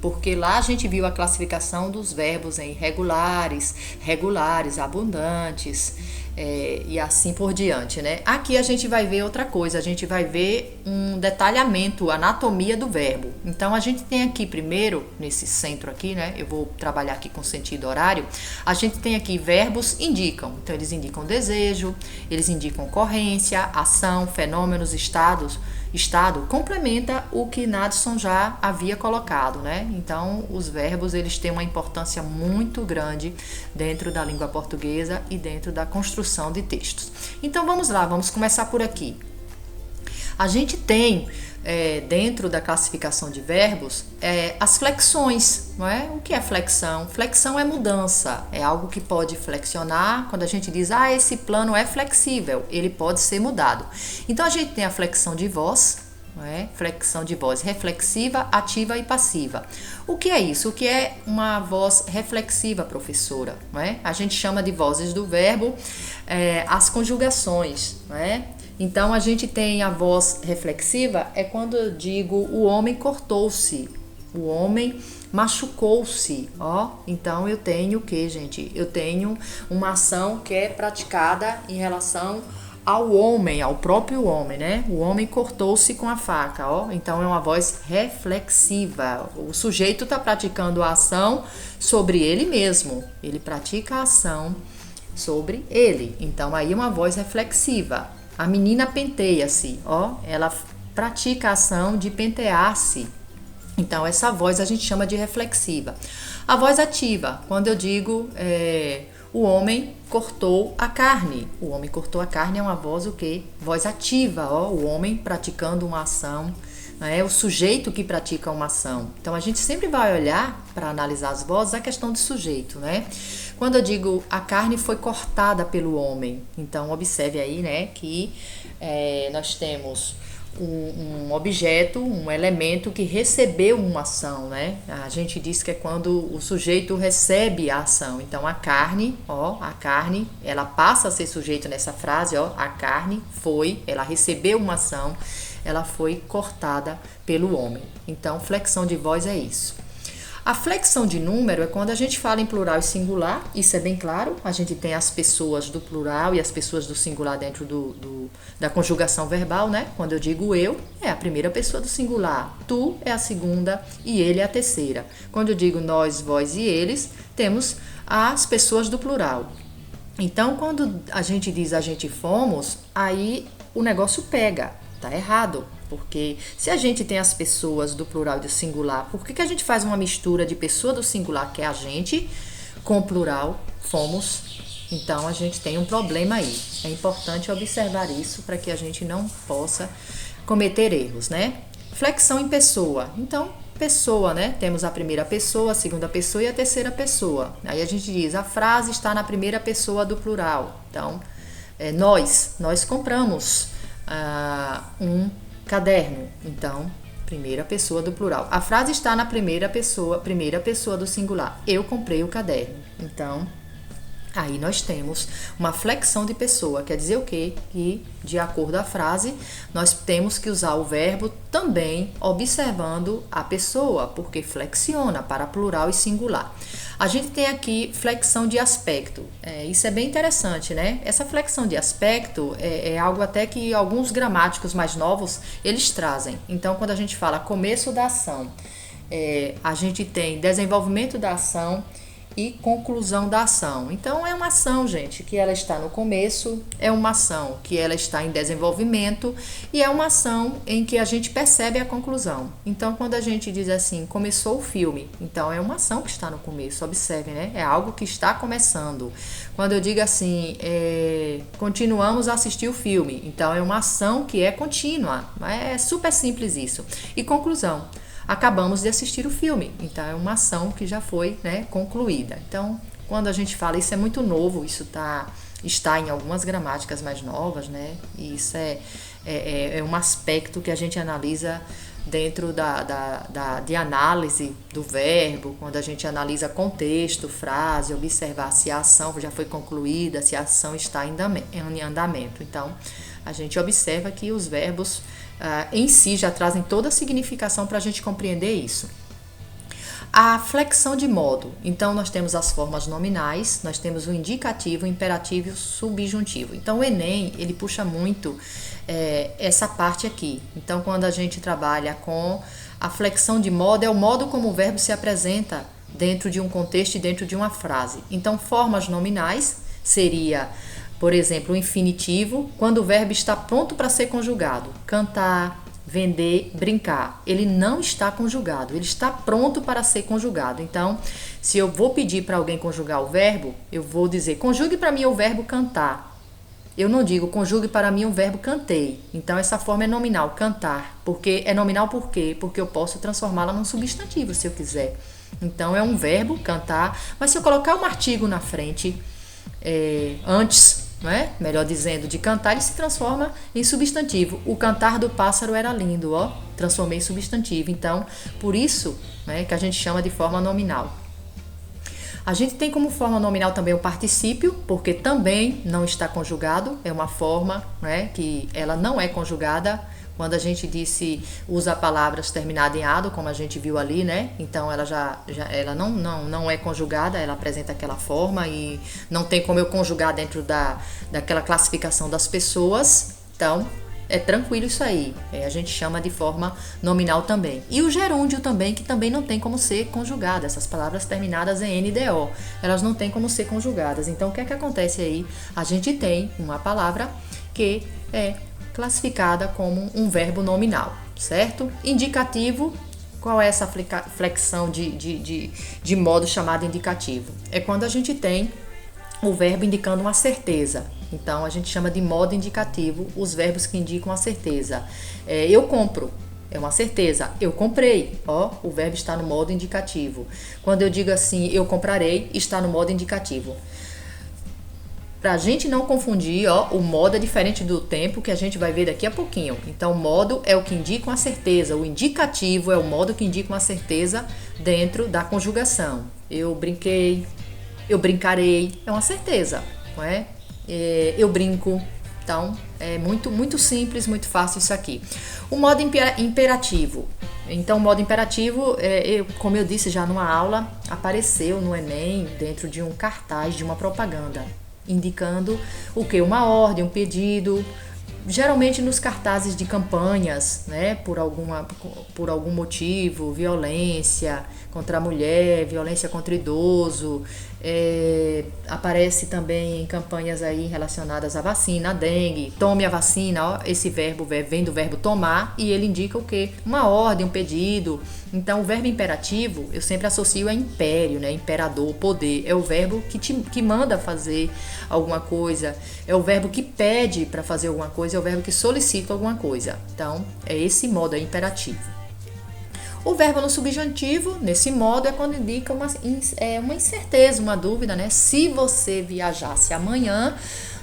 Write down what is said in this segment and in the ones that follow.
Porque lá a gente viu a classificação dos verbos em regulares, regulares, abundantes, e assim por diante, né? Aqui a gente vai ver outra coisa, a gente vai ver um detalhamento, anatomia do verbo. Então a gente tem aqui primeiro, nesse centro aqui, né? Eu vou trabalhar aqui com sentido horário. A gente tem aqui verbos indicam. Então eles indicam desejo, eles indicam ocorrência, ação, fenômenos, estado, complementa o que Nadson já havia colocado, né? Então, os verbos, eles têm uma importância muito grande dentro da língua portuguesa e dentro da construção de textos. Então, vamos lá, vamos começar por aqui. A gente tem, dentro da classificação de verbos, as flexões, não é? O que é flexão? Flexão é mudança, é algo que pode flexionar. Quando a gente diz, esse plano é flexível, ele pode ser mudado. Então, a gente tem a flexão de voz, não é? Flexão de voz reflexiva, ativa e passiva. O que é isso? O que é uma voz reflexiva, professora? Não é? A gente chama de vozes do verbo as conjugações, não é? Então, a gente tem a voz reflexiva, é quando eu digo o homem cortou-se, o homem machucou-se, ó. Então, eu tenho o que, gente? Eu tenho uma ação que é praticada em relação ao homem, ao próprio homem, né? O homem cortou-se com a faca, ó. Então, é uma voz reflexiva. O sujeito está praticando a ação sobre ele mesmo. Ele pratica a ação sobre ele. Então, aí é uma voz reflexiva. A menina penteia-se, ó, ela pratica a ação de pentear-se. Então, essa voz a gente chama de reflexiva. A voz ativa, quando eu digo o homem cortou a carne. O homem cortou a carne é uma voz o quê? Voz ativa, ó, o homem praticando uma ação, né? O sujeito que pratica uma ação. Então, a gente sempre vai olhar, para analisar as vozes, a questão de sujeito, né? Quando eu digo a carne foi cortada pelo homem, então observe aí, né, que nós temos um objeto, um elemento que recebeu uma ação, né? A gente diz que é quando o sujeito recebe a ação. Então a carne, ó, a carne, ela passa a ser sujeito nessa frase, ó, a carne foi, ela recebeu uma ação, ela foi cortada pelo homem. Então flexão de voz é isso. A flexão de número é quando a gente fala em plural e singular, isso é bem claro, a gente tem as pessoas do plural e as pessoas do singular dentro da conjugação verbal, né? Quando eu digo eu, é a primeira pessoa do singular, tu é a segunda e ele é a terceira. Quando eu digo nós, vós e eles, temos as pessoas do plural. Então, quando a gente diz a gente fomos, aí o negócio pega, tá errado. Porque se a gente tem as pessoas do plural e do singular, por que a gente faz uma mistura de pessoa do singular, que é a gente, com o plural, fomos? Então, a gente tem um problema aí. É importante observar isso para que a gente não possa cometer erros, né? Flexão em pessoa. Então, pessoa, né? Temos a primeira pessoa, a segunda pessoa e a terceira pessoa. Aí a gente diz, a frase está na primeira pessoa do plural. Então, nós compramos um caderno. Então, primeira pessoa do plural. A frase está na primeira pessoa do singular. Eu comprei o caderno. Então, aí nós temos uma flexão de pessoa. Quer dizer o quê? Que, de acordo com a frase, nós temos que usar o verbo também observando a pessoa, porque flexiona para plural e singular. A gente tem aqui flexão de aspecto. Isso é bem interessante, né? Essa flexão de aspecto é algo até que alguns gramáticos mais novos, eles trazem. Então, quando a gente fala começo da ação, a gente tem desenvolvimento da ação e conclusão da ação. Então, é uma ação, gente, que ela está no começo, é uma ação que ela está em desenvolvimento e é uma ação em que a gente percebe a conclusão. Então, quando a gente diz assim, começou o filme, então é uma ação que está no começo, observe, né? É algo que está começando. Quando eu digo assim, continuamos a assistir o filme, então é uma ação que é contínua, é super simples isso. E conclusão. Acabamos de assistir o filme, então é uma ação que já foi, né, concluída. Então, quando a gente fala, isso é muito novo, isso está em algumas gramáticas mais novas, né, e isso é um aspecto que a gente analisa dentro de análise do verbo, quando a gente analisa contexto, frase, observar se a ação já foi concluída, se a ação está em andamento. Então, a gente observa que os verbos em si já trazem toda a significação para a gente compreender isso. A flexão de modo. Então, nós temos as formas nominais, nós temos o indicativo, o imperativo e o subjuntivo. Então, o Enem, ele puxa muito essa parte aqui. Então, quando a gente trabalha com a flexão de modo, é o modo como o verbo se apresenta dentro de um contexto e dentro de uma frase. Então, formas nominais seria, por exemplo, o infinitivo, quando o verbo está pronto para ser conjugado. Cantar, vender, brincar. Ele não está conjugado, ele está pronto para ser conjugado. Então, se eu vou pedir para alguém conjugar o verbo, eu vou dizer, conjugue para mim o verbo cantar. Eu não digo, conjugue para mim o verbo cantei. Então, essa forma é nominal, cantar. Porque é nominal por quê? Porque eu posso transformá-la num substantivo, se eu quiser. Então, é um verbo, cantar. Mas se eu colocar um artigo na frente, antes, né? Melhor dizendo, de cantar, ele se transforma em substantivo. O cantar do pássaro era lindo, ó. Transformei em substantivo. Então, por isso, né, que a gente chama de forma nominal. A gente tem como forma nominal também o particípio, porque também não está conjugado. É uma forma, né, que ela não é conjugada. Quando a gente usa palavras terminadas em ado, como a gente viu ali, né? Então ela ela não é conjugada, ela apresenta aquela forma e não tem como eu conjugar dentro daquela classificação das pessoas. Então é tranquilo isso aí. A gente chama de forma nominal também. E o gerúndio também, que também não tem como ser conjugada. Essas palavras terminadas em NDO, elas não têm como ser conjugadas. Então o que é que acontece aí? A gente tem uma palavra que é classificada como um verbo nominal, certo? Indicativo, qual é essa flexão de modo chamado indicativo? É quando a gente tem o verbo indicando uma certeza. Então, a gente chama de modo indicativo os verbos que indicam a certeza. Eu compro, é uma certeza. Eu comprei, ó, o verbo está no modo indicativo. Quando eu digo assim, eu comprarei, está no modo indicativo. Para a gente não confundir, ó, o modo é diferente do tempo, que a gente vai ver daqui a pouquinho. Então, o modo é o que indica uma certeza, o indicativo é o modo que indica uma certeza dentro da conjugação. Eu brinquei, eu brincarei, é uma certeza, não é? Eu brinco. Então, é muito simples, muito fácil isso aqui. O modo imperativo. Então, o modo imperativo, como eu disse já numa aula, apareceu no Enem dentro de um cartaz de uma propaganda, indicando o que? Uma ordem, um pedido, geralmente nos cartazes de campanhas, né? Por algum motivo, violência contra a mulher, violência contra o idoso, aparece também em campanhas aí relacionadas à vacina, a dengue, tome a vacina, ó, esse verbo vem do verbo tomar e ele indica o quê? Uma ordem, um pedido. Então, o verbo imperativo, eu sempre associo a império, né? Imperador, poder. É o verbo que manda fazer alguma coisa, é o verbo que pede para fazer alguma coisa, é o verbo que solicita alguma coisa. Então, é esse modo, é imperativo. O verbo no subjuntivo, nesse modo, é quando indica uma incerteza, uma dúvida, né? Se você viajasse amanhã,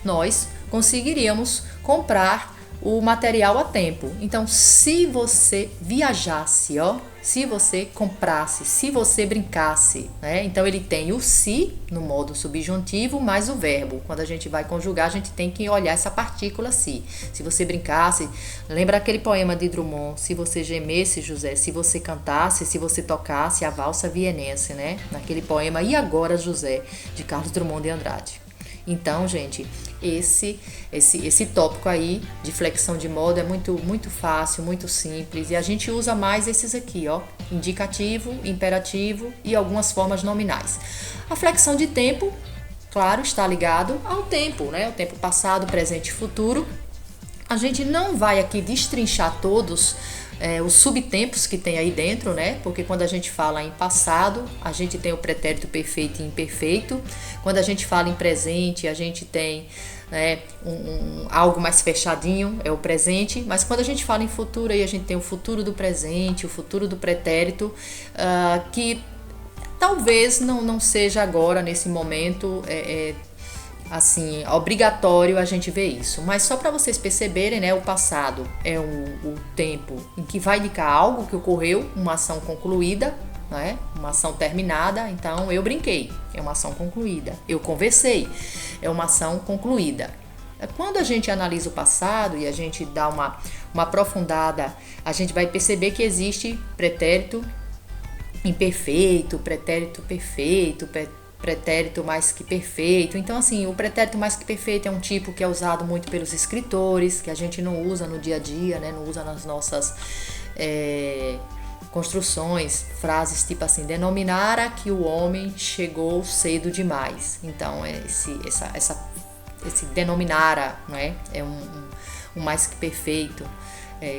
nós conseguiríamos comprar o material a tempo. Então, se você viajasse, ó, se você comprasse, se você brincasse, né? Então, ele tem o se no modo subjuntivo mais o verbo. Quando a gente vai conjugar, a gente tem que olhar essa partícula se. Se você brincasse, lembra aquele poema de Drummond, se você gemesse, José, se você cantasse, se você tocasse a valsa vienense, né? Naquele poema E Agora, José, de Carlos Drummond de Andrade. Então, gente, esse tópico aí de flexão de modo é muito fácil, muito simples. E a gente usa mais esses aqui, ó, indicativo, imperativo e algumas formas nominais. A flexão de tempo, claro, está ligado ao tempo, né? O tempo passado, presente e futuro. A gente não vai aqui destrinchar todos os subtempos que tem aí dentro, né? Porque quando a gente fala em passado, a gente tem o pretérito perfeito e imperfeito. Quando a gente fala em presente, a gente tem algo mais fechadinho, é o presente. Mas quando a gente fala em futuro, aí a gente tem o futuro do presente, o futuro do pretérito, que talvez não seja agora, nesse momento, assim, obrigatório a gente ver isso. Mas só para vocês perceberem, né, o passado é o tempo em que vai indicar algo que ocorreu, uma ação concluída, né, uma ação terminada. Então, eu brinquei, é uma ação concluída. Eu conversei, é uma ação concluída. Quando a gente analisa o passado e a gente dá uma aprofundada, a gente vai perceber que existe pretérito imperfeito, pretérito mais que perfeito. Então, assim, o pretérito mais que perfeito é um tipo que é usado muito pelos escritores, que a gente não usa no dia a dia, né? Não usa nas nossas construções, frases tipo assim: denominara que o homem chegou cedo demais. Então, esse denominara, né? É um mais que perfeito.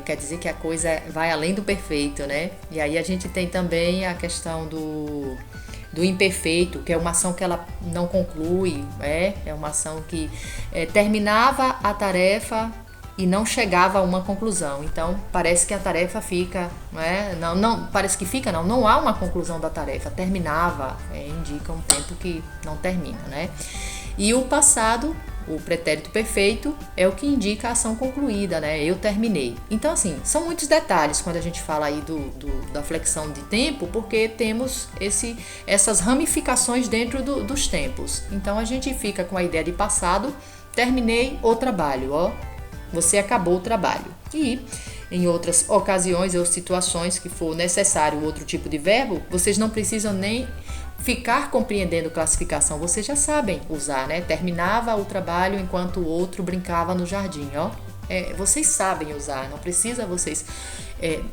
Quer dizer que a coisa vai além do perfeito, né? E aí a gente tem também a questão do imperfeito, que é uma ação que ela não conclui, é uma ação que terminava a tarefa e não chegava a uma conclusão. Então parece que a tarefa fica, não há uma conclusão da tarefa, terminava, indica um tempo que não termina, né? E o passado, o pretérito perfeito, é o que indica a ação concluída, né? Eu terminei. Então, assim, são muitos detalhes quando a gente fala aí da flexão de tempo, porque temos essas ramificações dentro dos tempos. Então, a gente fica com a ideia de passado: terminei o trabalho, você acabou o trabalho. E em outras ocasiões ou situações que for necessário outro tipo de verbo, vocês não precisam nem ficar compreendendo classificação, vocês já sabem usar, né? Terminava o trabalho enquanto o outro brincava no jardim, vocês sabem usar, não precisa vocês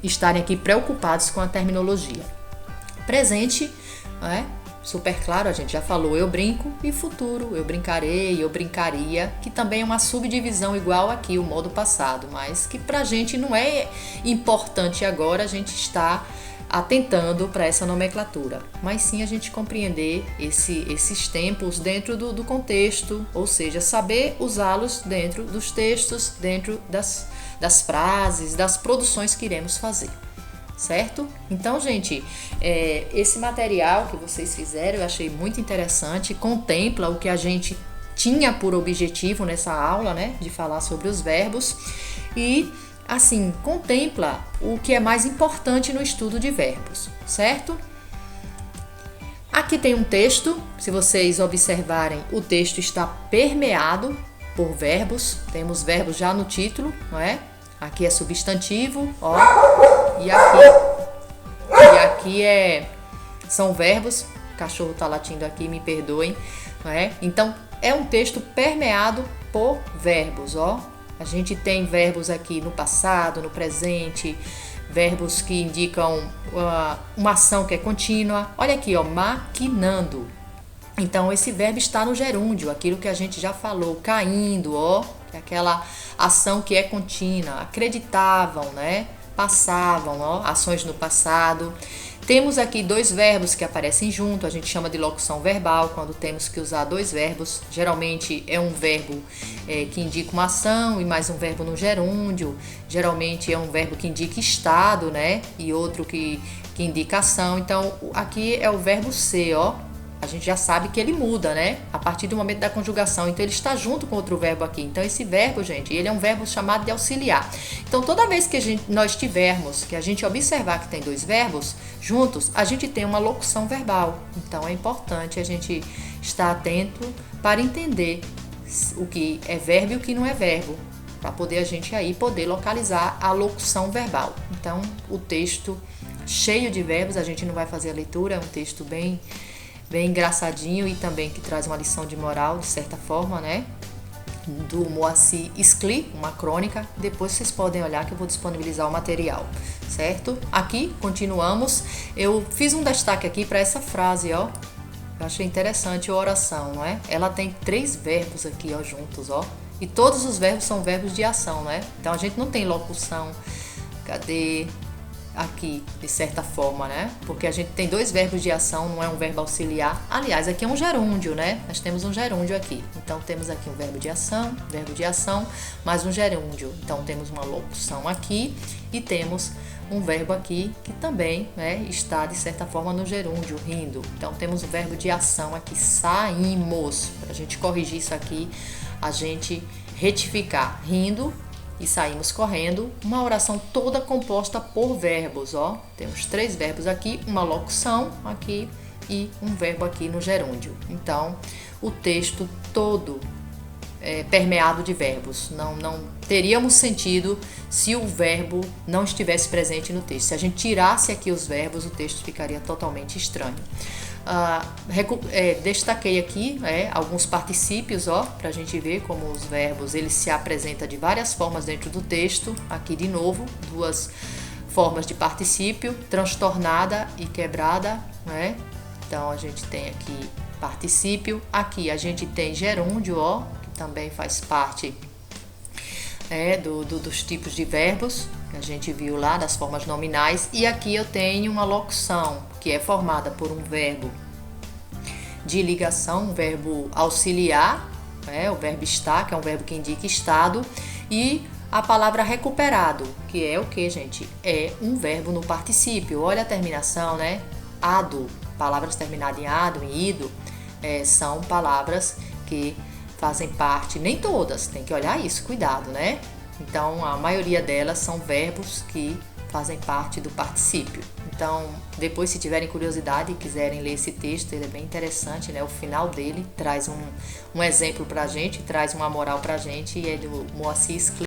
estarem aqui preocupados com a terminologia. Presente, super claro, a gente já falou, eu brinco, e futuro, eu brincarei, eu brincaria, que também é uma subdivisão igual aqui, o modo passado, mas que pra gente não é importante agora a gente estar atentando para essa nomenclatura, mas sim a gente compreender esses tempos dentro do contexto, ou seja, saber usá-los dentro dos textos, dentro das frases, das produções que iremos fazer, certo? Então, gente, esse material que vocês fizeram eu achei muito interessante, contempla o que a gente tinha por objetivo nessa aula, né, de falar sobre os verbos e assim, contempla o que é mais importante no estudo de verbos, certo? Aqui tem um texto, se vocês observarem, o texto está permeado por verbos, temos verbos já no título, não é? Aqui é substantivo, e aqui são verbos, o cachorro está latindo aqui, me perdoem, não é? Então, é um texto permeado por verbos, A gente tem verbos aqui no passado, no presente, verbos que indicam uma ação que é contínua. Olha aqui, maquinando. Então, esse verbo está no gerúndio, aquilo que a gente já falou, caindo, que é aquela ação que é contínua. Acreditavam, né? Passavam, ações no passado. Temos aqui dois verbos que aparecem junto, a gente chama de locução verbal, quando temos que usar dois verbos. Geralmente é um verbo que indica uma ação e mais um verbo no gerúndio. Geralmente é um verbo que indica estado, né? E outro que indica ação. Então, aqui é o verbo ser, A gente já sabe que ele muda, né? A partir do momento da conjugação. Então, ele está junto com outro verbo aqui. Então, esse verbo, gente, ele é um verbo chamado de auxiliar. Então, toda vez que nós tivermos, que a gente observar que tem dois verbos juntos, a gente tem uma locução verbal. Então, é importante a gente estar atento para entender o que é verbo e o que não é verbo, para poder a gente aí poder localizar a locução verbal. Então, o texto cheio de verbos, a gente não vai fazer a leitura, é um texto bem engraçadinho e também que traz uma lição de moral, de certa forma, né? Do Moacir Scli, uma crônica. Depois vocês podem olhar que eu vou disponibilizar o material, certo? Aqui, continuamos. Eu fiz um destaque aqui para essa frase, Eu achei interessante, oração, não é? Ela tem 3 verbos aqui, juntos, E todos os verbos são verbos de ação, né? Então a gente não tem locução. Cadê? Aqui, de certa forma, né? Porque a gente tem 2 verbos de ação, não é um verbo auxiliar. Aliás, aqui é um gerúndio, né? Nós temos um gerúndio aqui. Então, temos aqui um verbo de ação, mais um gerúndio. Então, temos uma locução aqui e temos um verbo aqui que também, né, está, de certa forma, no gerúndio, rindo. Então, temos o verbo de ação aqui, saímos. Para a gente corrigir isso aqui, a gente retificar, rindo, e saímos correndo, uma oração toda composta por verbos, Temos 3 verbos aqui, uma locução aqui e um verbo aqui no gerúndio. Então, o texto todo permeado de verbos. Não teríamos sentido se o verbo não estivesse presente no texto. Se a gente tirasse aqui os verbos, o texto ficaria totalmente estranho. Destaquei aqui alguns particípios, para a gente ver como os verbos eles se apresentam de várias formas dentro do texto. Aqui de novo, duas formas de particípio, transtornada e quebrada, né? Então a gente tem aqui particípio, aqui a gente tem gerúndio, que também faz parte dos tipos de verbos que a gente viu lá, das formas nominais. E aqui eu tenho uma locução que é formada por um verbo de ligação, um verbo auxiliar, o verbo estar, que é um verbo que indica estado, e a palavra recuperado, que é o que, gente? É um verbo no particípio. Olha a terminação, né? Ado, palavras terminadas em ado, em ido, são palavras que fazem parte, nem todas, tem que olhar isso, cuidado, né? Então, a maioria delas são verbos que fazem parte do particípio. Então, depois, se tiverem curiosidade e quiserem ler esse texto, ele é bem interessante, né? O final dele traz um exemplo pra gente, traz uma moral pra gente, e é do Moacir